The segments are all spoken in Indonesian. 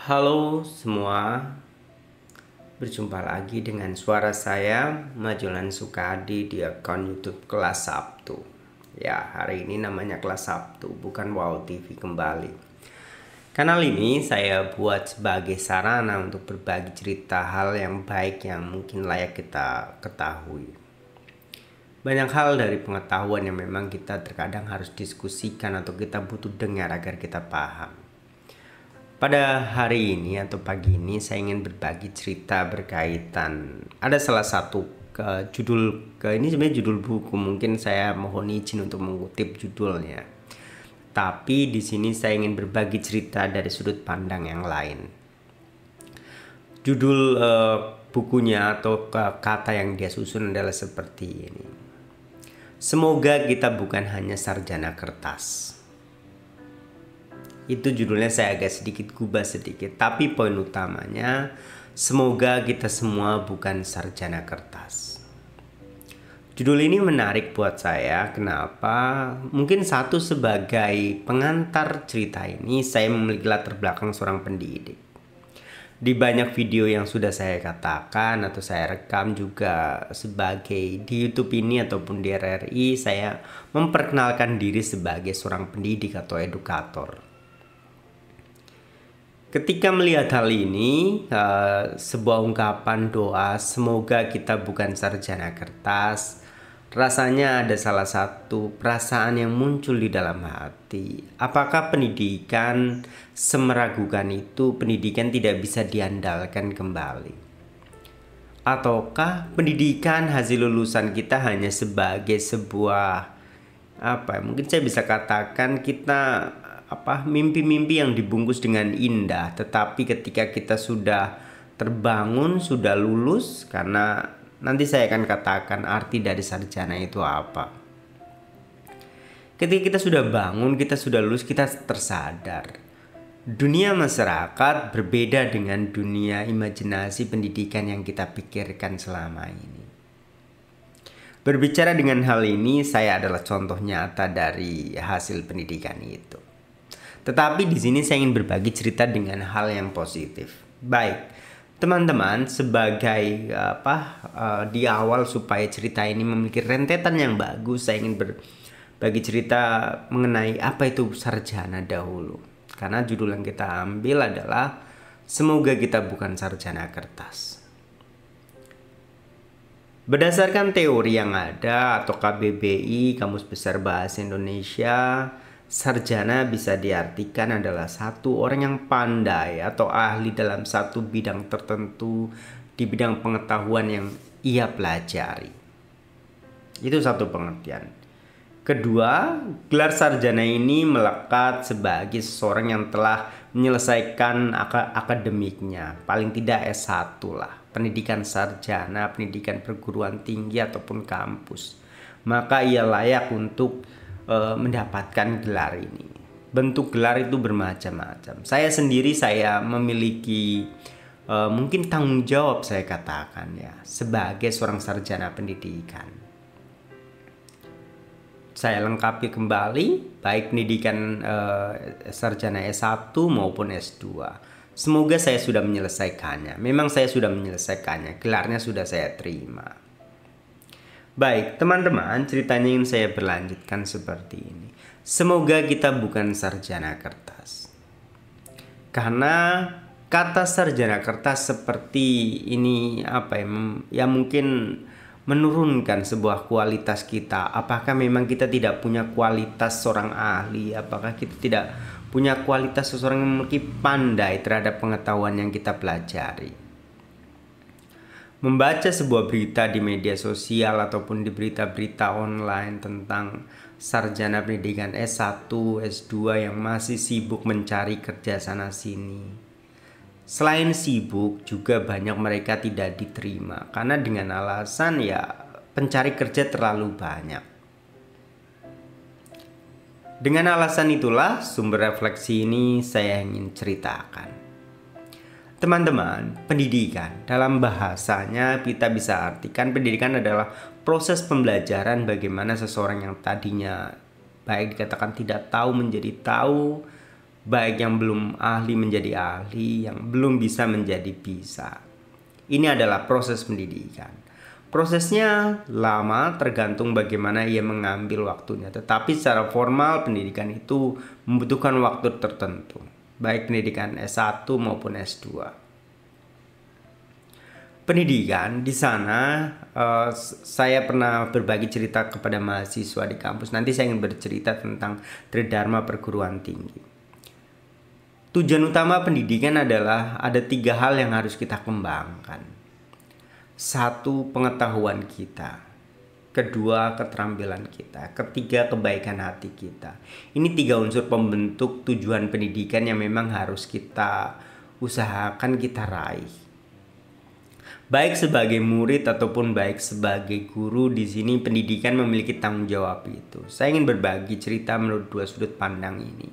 Halo semua, berjumpa lagi dengan suara saya Majulan Sukadi di akun YouTube Kelas Sabtu. Ya, hari ini namanya Kelas Sabtu, bukan Wow TV kembali. Kanal ini saya buat sebagai sarana untuk berbagi cerita hal yang baik yang mungkin layak kita ketahui. Banyak hal dari pengetahuan yang memang kita terkadang harus diskusikan atau kita butuh dengar agar kita paham. Pada hari ini atau pagi ini saya ingin berbagi cerita berkaitan ada salah satu ini sebenarnya judul buku, mungkin saya mohon izin untuk mengutip judulnya. Tapi di sini saya ingin berbagi cerita dari sudut pandang yang lain. Judul bukunya atau kata yang dia susun adalah seperti ini. Semoga kita bukan hanya sarjana kertas. Itu judulnya, saya agak sedikit gubah sedikit, tapi poin utamanya semoga kita semua bukan sarjana kertas. Judul ini menarik buat saya. Kenapa? Mungkin satu, sebagai pengantar cerita ini saya memiliki latar belakang seorang pendidik. Di banyak video yang sudah saya katakan atau saya rekam juga sebagai di YouTube ini ataupun di RRI, saya memperkenalkan diri sebagai seorang pendidik atau edukator. Ketika melihat hal ini, sebuah ungkapan doa semoga kita bukan sarjana kertas, rasanya ada salah satu perasaan yang muncul di dalam hati. Apakah pendidikan semeragukan itu, pendidikan tidak bisa diandalkan kembali? Ataukah pendidikan hasil lulusan kita hanya sebagai sebuah mungkin saya bisa katakan kita mimpi-mimpi yang dibungkus dengan indah, tetapi ketika kita sudah terbangun, sudah lulus, karena nanti saya akan katakan arti dari sarjana itu apa. Ketika kita sudah bangun, kita sudah lulus, kita tersadar dunia masyarakat berbeda dengan dunia imajinasi pendidikan yang kita pikirkan selama ini. Berbicara dengan hal ini, saya adalah contoh nyata dari hasil pendidikan itu. Tetapi di sini saya ingin berbagi cerita dengan hal yang positif. Baik, teman-teman, sebagai di awal supaya cerita ini memiliki rentetan yang bagus, saya ingin berbagi cerita mengenai apa itu sarjana dahulu. Karena judul yang kita ambil adalah semoga kita bukan sarjana kertas. Berdasarkan teori yang ada atau KBBI, Kamus Besar Bahasa Indonesia, sarjana bisa diartikan adalah satu orang yang pandai atau ahli dalam satu bidang tertentu di bidang pengetahuan yang ia pelajari. Itu satu pengertian. Kedua, gelar sarjana ini melekat sebagai seseorang yang telah menyelesaikan akademiknya, paling tidak S1 lah, pendidikan sarjana, pendidikan perguruan tinggi ataupun kampus. Maka ia layak untuk mendapatkan gelar ini. Bentuk gelar itu bermacam-macam. Saya sendiri memiliki mungkin tanggung jawab, saya katakan ya, sebagai seorang sarjana pendidikan. Saya lengkapi kembali baik pendidikan sarjana S1 maupun S2. Semoga saya sudah menyelesaikannya. Memang saya sudah menyelesaikannya. Gelarnya sudah saya terima. Baik, teman-teman, ceritanya ingin saya berlanjutkan seperti ini. Semoga kita bukan sarjana kertas. Karena kata sarjana kertas seperti ini mungkin menurunkan sebuah kualitas kita. Apakah memang kita tidak punya kualitas seorang ahli? Apakah kita tidak punya kualitas seseorang yang memiliki pandai terhadap pengetahuan yang kita pelajari? Membaca sebuah berita di media sosial ataupun di berita-berita online tentang sarjana pendidikan S1, S2 yang masih sibuk mencari kerja sana sini. Selain sibuk, juga banyak mereka tidak diterima karena dengan alasan pencari kerja terlalu banyak. Dengan alasan itulah sumber refleksi ini saya ingin ceritakan. Teman-teman, pendidikan dalam bahasanya kita bisa artikan pendidikan adalah proses pembelajaran bagaimana seseorang yang tadinya baik dikatakan tidak tahu menjadi tahu, baik yang belum ahli menjadi ahli, yang belum bisa menjadi bisa. Ini adalah proses pendidikan. Prosesnya lama tergantung bagaimana ia mengambil waktunya, tetapi secara formal pendidikan itu membutuhkan waktu tertentu, baik pendidikan S1 maupun S2. Pendidikan di sana, saya pernah berbagi cerita kepada mahasiswa di kampus. Nanti saya ingin bercerita tentang Tridharma perguruan tinggi. Tujuan utama pendidikan adalah ada 3 hal yang harus kita kembangkan. 1, pengetahuan kita. 2, keterampilan kita. 3, kebaikan hati kita. Ini 3 unsur pembentuk tujuan pendidikan yang memang harus kita usahakan kita raih. Baik sebagai murid ataupun baik sebagai guru, di sini pendidikan memiliki tanggung jawab itu. Saya ingin berbagi cerita menurut 2 sudut pandang ini.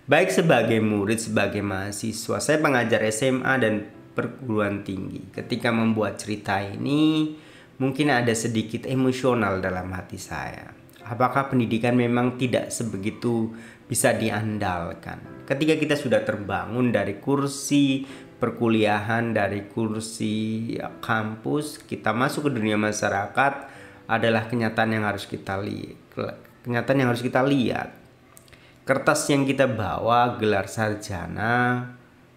Baik sebagai murid, sebagai mahasiswa, saya pengajar SMA dan perguruan tinggi. Ketika membuat cerita ini, mungkin ada sedikit emosional dalam hati saya. Apakah pendidikan memang tidak sebegitu bisa diandalkan? Ketika kita sudah terbangun dari kursi perkuliahan, dari kursi kampus, kita masuk ke dunia masyarakat adalah kenyataan yang harus kita lihat. Kertas yang kita bawa, gelar sarjana,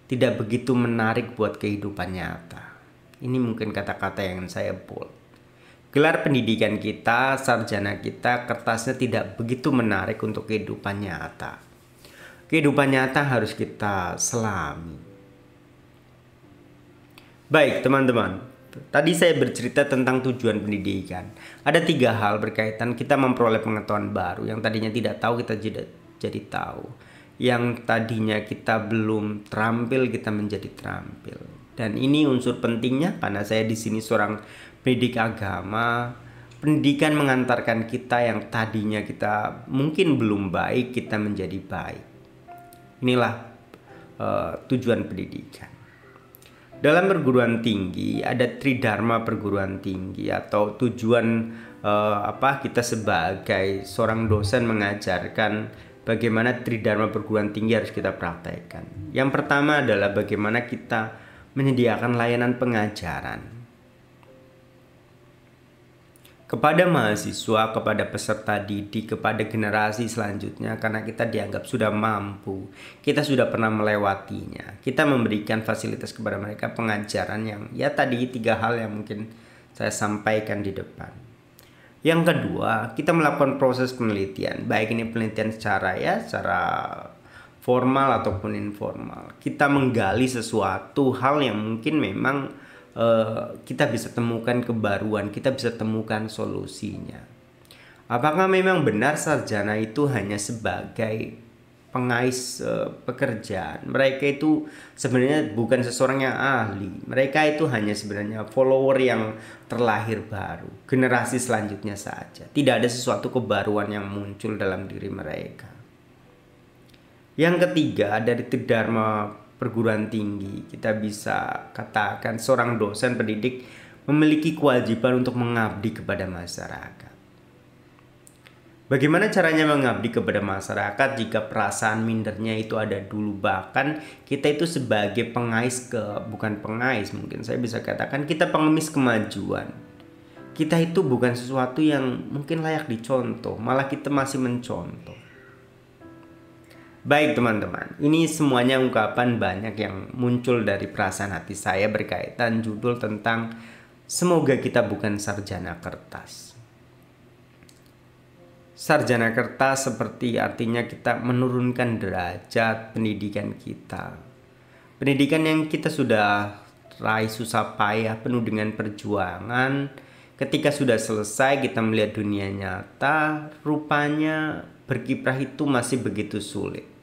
tidak begitu menarik buat kehidupan nyata. Ini mungkin kata-kata yang saya bold. Gelar pendidikan kita, sarjana kita, kertasnya tidak begitu menarik untuk kehidupan nyata. Kehidupan nyata harus kita selami. Baik teman-teman, tadi saya bercerita tentang tujuan pendidikan. Ada 3 hal berkaitan kita memperoleh pengetahuan baru. Yang tadinya tidak tahu kita jadi tahu. Yang tadinya kita belum terampil kita menjadi terampil. Dan ini unsur pentingnya karena saya di sini seorang pendidik agama. Pendidikan mengantarkan kita yang tadinya kita mungkin belum baik, kita menjadi baik. Inilah tujuan pendidikan. Dalam perguruan tinggi ada Tridharma perguruan tinggi atau tujuan kita sebagai seorang dosen mengajarkan bagaimana Tridharma perguruan tinggi harus kita praktekkan. Yang pertama adalah bagaimana kita menyediakan layanan pengajaran kepada mahasiswa, kepada peserta didik, kepada generasi selanjutnya, karena kita dianggap sudah mampu, kita sudah pernah melewatinya. Kita memberikan fasilitas kepada mereka pengajaran yang tadi 3 hal yang mungkin saya sampaikan di depan. Yang kedua, kita melakukan proses penelitian, baik ini penelitian secara formal ataupun informal. Kita menggali sesuatu hal yang mungkin memang kita bisa temukan kebaruan, kita bisa temukan solusinya. Apakah memang benar sarjana itu hanya sebagai pengais pekerjaan? Mereka itu sebenarnya bukan seseorang yang ahli. Mereka itu hanya sebenarnya follower yang terlahir baru, generasi selanjutnya saja. Tidak ada sesuatu kebaruan yang muncul dalam diri mereka. Yang ketiga, dari Tridharma perguruan tinggi, kita bisa katakan seorang dosen pendidik memiliki kewajiban untuk mengabdi kepada masyarakat. Bagaimana caranya mengabdi kepada masyarakat jika perasaan mindernya itu ada dulu? Bahkan kita itu sebagai bukan pengais, mungkin saya bisa katakan kita pengemis kemajuan. Kita itu bukan sesuatu yang mungkin layak dicontoh, malah kita masih mencontoh. Baik teman-teman, ini semuanya ungkapan banyak yang muncul dari perasaan hati saya berkaitan judul tentang semoga kita bukan sarjana kertas. Sarjana kertas seperti artinya kita menurunkan derajat pendidikan kita. Pendidikan yang kita sudah raih susah payah penuh dengan perjuangan, ketika sudah selesai kita melihat dunia nyata, rupanya berkiprah itu masih begitu sulit.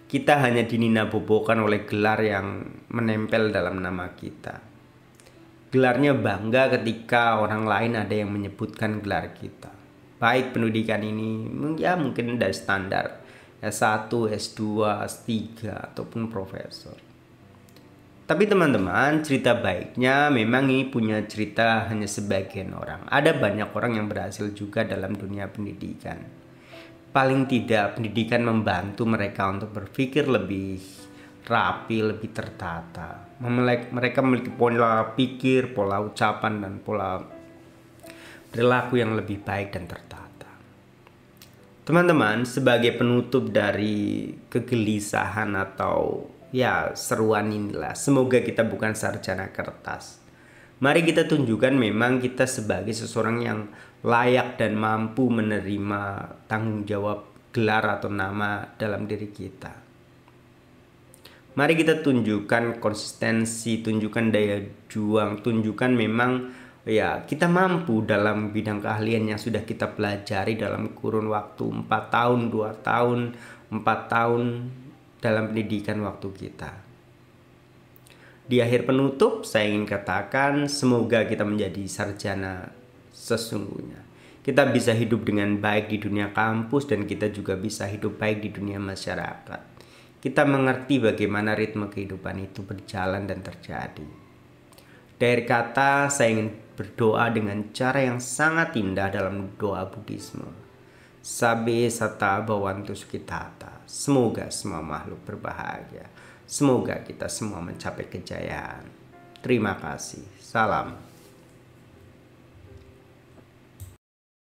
Kita hanya dininabobokan oleh gelar yang menempel dalam nama kita. Gelarnya bangga ketika orang lain ada yang menyebutkan gelar kita. Baik pendidikan ini mungkin dari standar S1, S2, S3 ataupun profesor. Tapi teman-teman, cerita baiknya memang ini punya cerita hanya sebagian orang. Ada banyak orang yang berhasil juga dalam dunia pendidikan. paling tidak pendidikan membantu mereka untuk berpikir lebih rapi, lebih tertata. Mereka memiliki pola pikir, pola ucapan, dan pola perilaku yang lebih baik dan tertata. Teman-teman, sebagai penutup dari kegelisahan atau seruan inilah, semoga kita bukan sarjana kertas. Mari kita tunjukkan memang kita sebagai seseorang yang layak dan mampu menerima tanggung jawab gelar atau nama dalam diri kita. Mari kita tunjukkan konsistensi, tunjukkan daya juang, tunjukkan memang kita mampu dalam bidang keahlian yang sudah kita pelajari dalam kurun waktu 4 tahun, 2 tahun, 4 tahun dalam pendidikan waktu kita. Di akhir penutup, saya ingin katakan semoga kita menjadi sarjana sesungguhnya. Kita bisa hidup dengan baik di dunia kampus dan kita juga bisa hidup baik di dunia masyarakat. Kita mengerti bagaimana ritme kehidupan itu berjalan dan terjadi. Dari kata, saya ingin berdoa dengan cara yang sangat indah dalam doa Buddhisme. Sabe sata bhavantu sukhitata. Semoga semua makhluk berbahagia. Semoga kita semua mencapai kejayaan. Terima kasih. Salam.